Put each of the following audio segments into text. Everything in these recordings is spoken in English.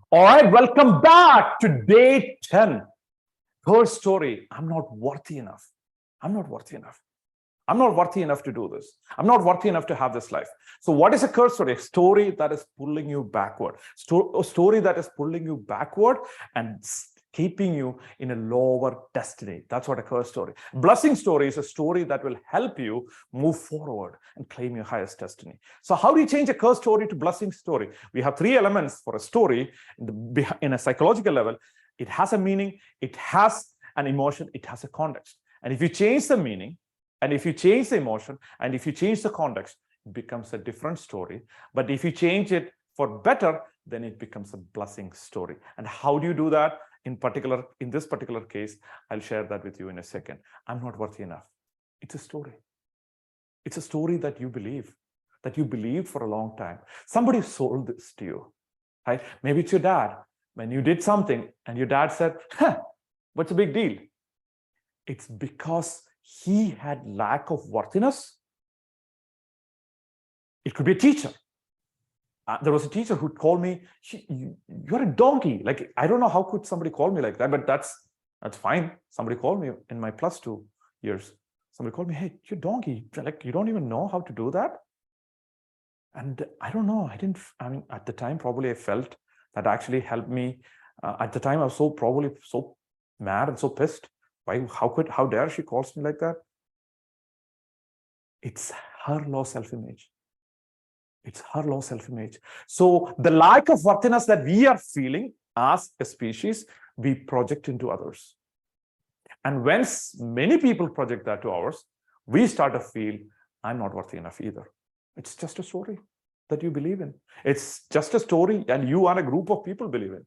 All right, welcome back to day 10. Third story, I'm not worthy enough. I'm not worthy enough. I'm not worthy enough to do this. I'm not worthy enough to have this life. So what is a curse story? A story that is pulling you backward. A story that is pulling you backward and keeping you in a lower destiny. That's what a curse story. Blessing story is a story that will help you move forward and claim your highest destiny. So how do you change a curse story to blessing story? We have three elements for a story in a psychological level. It has a meaning, it has an emotion, it has a context. And if you change the meaning, and if you change the emotion, and if you change the context, it becomes a different story. But if you change it for better, then it becomes a blessing story. And how do you do that? In this particular case, I'll share that with you in a second. I'm not worthy enough. It's a story. It's a story that you believed for a long time. Somebody sold this to you, right? Maybe it's your dad. When you did something and your dad said, what's the big deal? It's because he had lack of worthiness. It could be a teacher. There was a teacher who called me, you're a donkey. Like, I don't know how could somebody call me like that, but that's fine. Somebody called me in my +2 years. Somebody called me, hey, you're a donkey. Like, you don't even know how to do that? And I don't know. At the time, probably I felt that actually helped me. At the time, I was so mad and so pissed. How dare she calls me like that? It's her low self-image. It's her low self-image. So the lack of worthiness that we are feeling as a species, we project into others. And when many people project that to ours, we start to feel, I'm not worthy enough either. It's just a story that you believe in. It's just a story and you are a group of people believe in.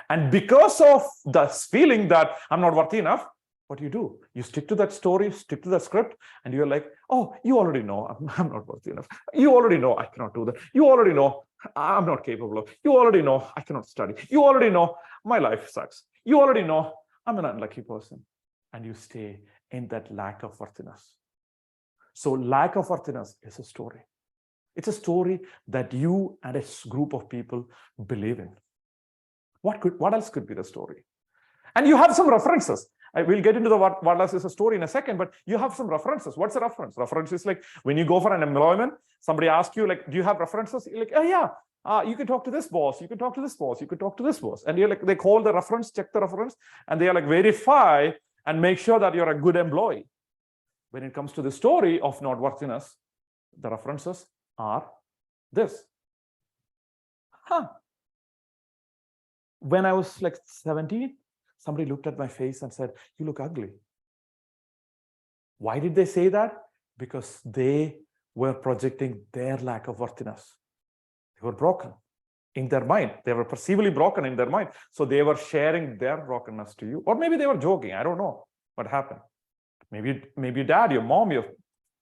And because of this feeling that I'm not worthy enough, what do? You stick to that story, stick to the script, and you're like, oh, you already know I'm not worthy enough. You already know I cannot do that. You already know I'm not capable of. You already know I cannot study. You already know my life sucks. You already know I'm an unlucky person. And you stay in that lack of worthiness. So lack of worthiness is a story. It's a story that you and a group of people believe in. What else could be the story? And you have some references. We'll get into the what else is a story in a second, but you have some references. What's a reference? Reference is like when you go for an employment, somebody asks you, like, do you have references? You're like, oh yeah, you can talk to this boss, you can talk to this boss, you can talk to this boss. And you're like, they call the reference, check the reference, and they are like, verify and make sure that you're a good employee. When it comes to the story of not worthiness, the references are this. When I was like 17, somebody looked at my face and said, you look ugly. Why did they say that? Because they were projecting their lack of worthiness. They were broken in their mind. They were perceivably broken in their mind. So they were sharing their brokenness to you. Or maybe they were joking. I don't know what happened. Maybe your dad, your mom, your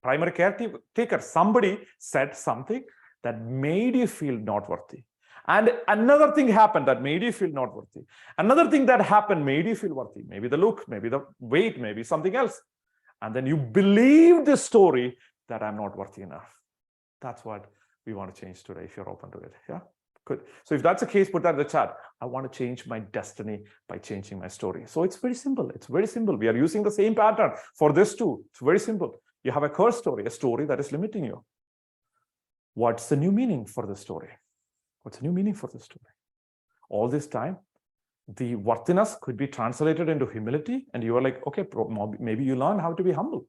primary caretaker, somebody said something that made you feel not worthy. And another thing happened that made you feel not worthy. Another thing that happened made you feel worthy. Maybe the look, maybe the weight, maybe something else. And then you believe the story that I'm not worthy enough. That's what we want to change today, if you're open to it. Yeah, good. So if that's the case, put that in the chat. I want to change my destiny by changing my story. So it's very simple. It's very simple. We are using the same pattern for this too. It's very simple. You have a curse story, a story that is limiting you. What's the new meaning for the story? What's the new meaning for the story? All this time, the worthiness could be translated into humility, and you are like, okay, maybe you learn how to be humble.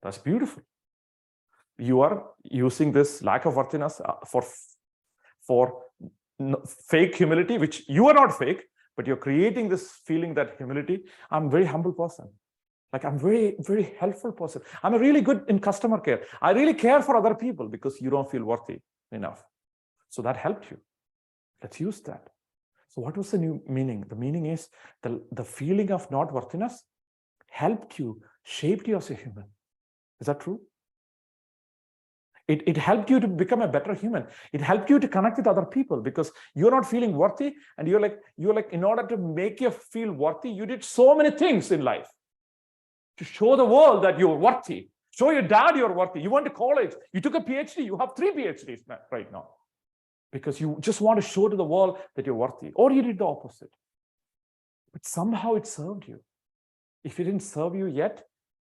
That's beautiful. You are using this lack of worthiness for fake humility, which you are not fake, but you're creating this feeling that humility, I'm a very humble person. Like, I'm very, very helpful person. I'm really good in customer care. I really care for other people because you don't feel worthy enough. So that helped you. Let's use that. So what was the new meaning? The meaning is the feeling of not worthiness helped you, shaped you as a human. Is that true? It helped you to become a better human. It helped you to connect with other people because you're not feeling worthy, and you're like, in order to make you feel worthy, you did so many things in life to show the world that you're worthy. Show your dad you're worthy. You went to college. You took a PhD. You have 3 PhDs right now. because you just want to show to the world that you're worthy, or you did the opposite. But somehow it served you. If it didn't serve you yet,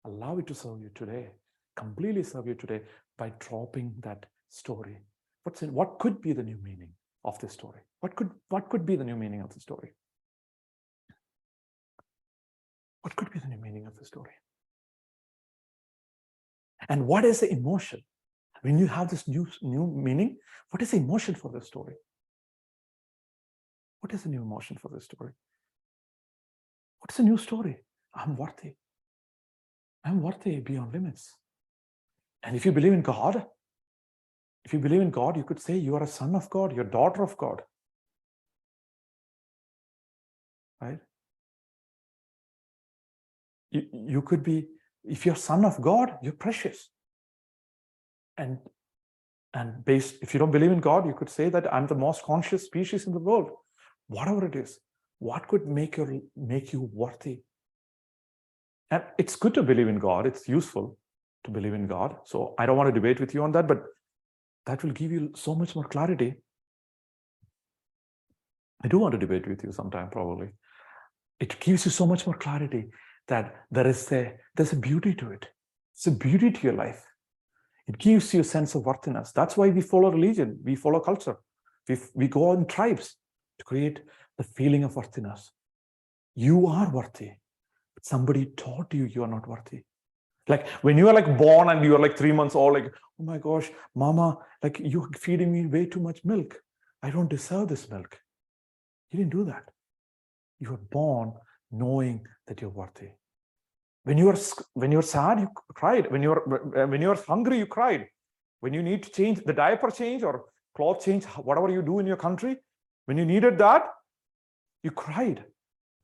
allow it to serve you today. Completely serve you today by dropping that story. What could be the new meaning of this story? What could be the new meaning of the story? What could be the new meaning of the story? And what is the emotion? When you have this new meaning, what is the emotion for this story? What is the new emotion for this story? What's the new story? I'm worthy. I'm worthy beyond limits. And if you believe in God, you could say you are a son of God, you're a daughter of God. Right? You could be, if you're son of God, you're precious. And if you don't believe in God, you could say that I'm the most conscious species in the world. Whatever it is, what could make you worthy? And it's good to believe in God. It's useful to believe in God. So I don't want to debate with you on that, but that will give you so much more clarity. I do want to debate with you sometime, probably. It gives you so much more clarity that there's a beauty to it. It's a beauty to your life. It gives you a sense of worthiness. That's why we follow religion. We follow culture. We go in tribes to create the feeling of worthiness. You are worthy. But somebody taught you are not worthy. Like when you are like born and you are like 3 months old, like, oh my gosh, mama, like you're feeding me way too much milk. I don't deserve this milk. You didn't do that. You were born knowing that you're worthy. When you were sad, you cried. When you were hungry, you cried. When you need to change the diaper change or cloth change, whatever you do in your country, when you needed that, you cried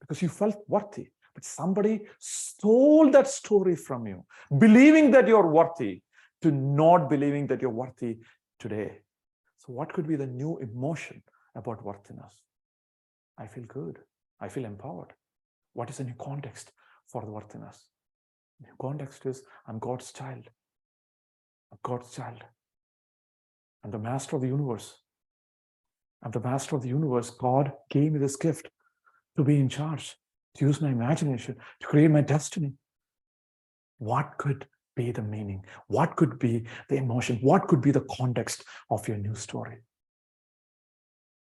because you felt worthy. But somebody stole that story from you, believing that you're worthy, to not believing that you're worthy today. So what could be the new emotion about worthiness? I feel good. I feel empowered. What is the new context for the worthiness? The new context is I'm God's child. I'm God's child. I'm the master of the universe. I'm the master of the universe. God gave me this gift to be in charge, to use my imagination, to create my destiny. What could be the meaning? What could be the emotion? What could be the context of your new story?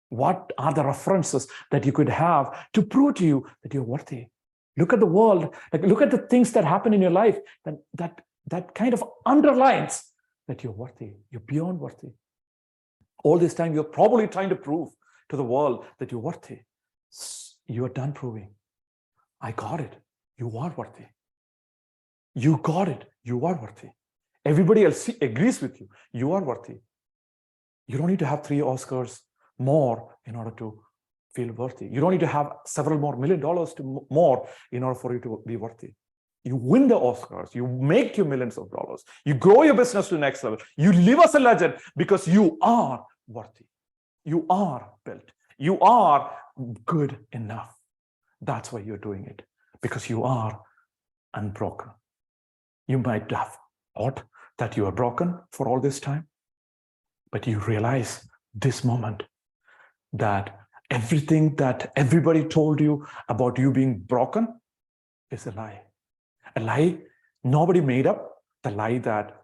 What are the references that you could have to prove to you that you're worthy? Look at the world, like look at the things that happen in your life that kind of underlines that you're worthy, you're beyond worthy. All this time, you're probably trying to prove to the world that you're worthy. You are done proving. I got it. You are worthy. You got it. You are worthy. Everybody else agrees with you. You are worthy. You don't need to have 3 Oscars more in order to feel worthy. You don't need to have several more $1 million more in order for you to be worthy. You win the Oscars. You make your millions of dollars. You grow your business to the next level. You live as a legend because you are worthy. You are built. You are good enough. That's why you're doing it, because you are unbroken. You might have thought that you are broken for all this time, but you realize this moment that everything that everybody told you about you being broken is a lie. A lie nobody made up, the lie that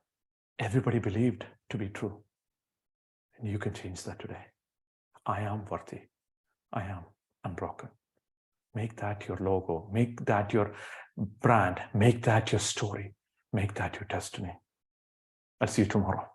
everybody believed to be true. And you can change that today. I am worthy. I am unbroken. Make that your logo. Make that your brand. Make that your story. Make that your destiny. I'll see you tomorrow.